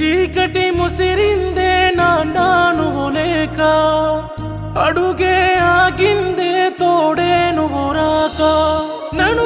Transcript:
చీకటి ముసిరిందే నాన్నా నువ్వు లేక అడుగే ఆగిందే తోడే నువ్వు రాక నన్ను